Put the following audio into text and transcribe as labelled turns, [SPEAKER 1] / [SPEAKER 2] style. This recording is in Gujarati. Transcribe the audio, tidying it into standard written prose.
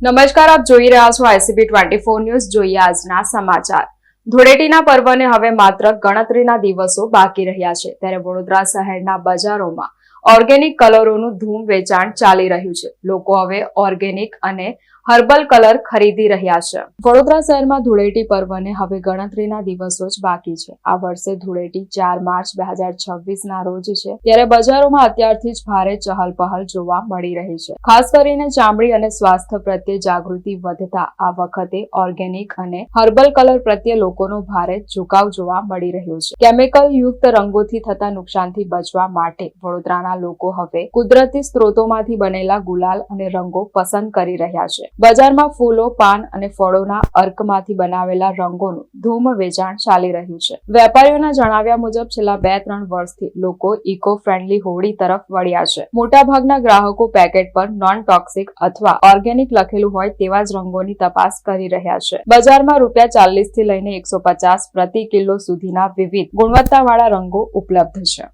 [SPEAKER 1] નમસ્કાર, આપ જોઈ રહ્યા છો ICB 24 ન્યૂઝ. જોઈએ આજના સમાચાર. ધૂળેટીના પર્વને હવે માત્ર ગણતરીના દિવસો બાકી રહ્યા છે, ત્યારે વડોદરા શહેરના બજારોમાં ઓર્ગેનિક કલરોનું ધૂમ વેચાણ ચાલી રહ્યું છે. લોકો હવે ઓર્ગેનિક અને હર્બલ કલર ખરીદી રહ્યા છે. વડોદરા શહેરમાં ધૂળેટી પર્વને હવે ગણતરીના દિવસો જ બાકી છે. આ વર્ષે ધૂળેટી 4 માર્ચ 2026 રોજ છે, ત્યારે બજારોમાં અત્યારથી જ ભારે ચહલપહલ જોવા મળી રહી છે. ખાસ કરીને ચામડી અને સ્વાસ્થ્ય પ્રત્યે જાગૃતિ વધતા આ વખતે ઓર્ગેનિક અને હર્બલ કલર પ્રત્યે લોકોનો ભારે ઝુકાવ જોવા મળી રહ્યો છે. કેમિકલ યુક્ત રંગોથી થતા નુકસાનથી બચવા માટે વડોદરાના લોકો હવે કુદરતી સ્ત્રોતોમાંથી બનેલા ગુલાલ અને રંગો પસંદ કરી રહ્યા છે. બજારમાં ફૂલો, પાન અને ફળોના અર્કમાંથી બનાવેલા રંગોનું ધૂમ વેચાણ ચાલી રહ્યું છે. વેપારીઓના જણાવ્યા મુજબ છેલ્લા 2-3 વર્ષથી લોકો ઇકો ફ્રેન્ડલી હોળી તરફ વળ્યા છે. મોટાભાગના ગ્રાહકો પેકેટ પર નોન ટોક્સિક અથવા ઓર્ગેનિક લખેલું હોય તેવા જ રંગોની તપાસ કરી રહ્યા છે. બજારમાં ₹40 થી લઈને 150 પ્રતિ કિલો સુધીના વિવિધ ગુણવત્તાવાળા રંગો ઉપલબ્ધ છે.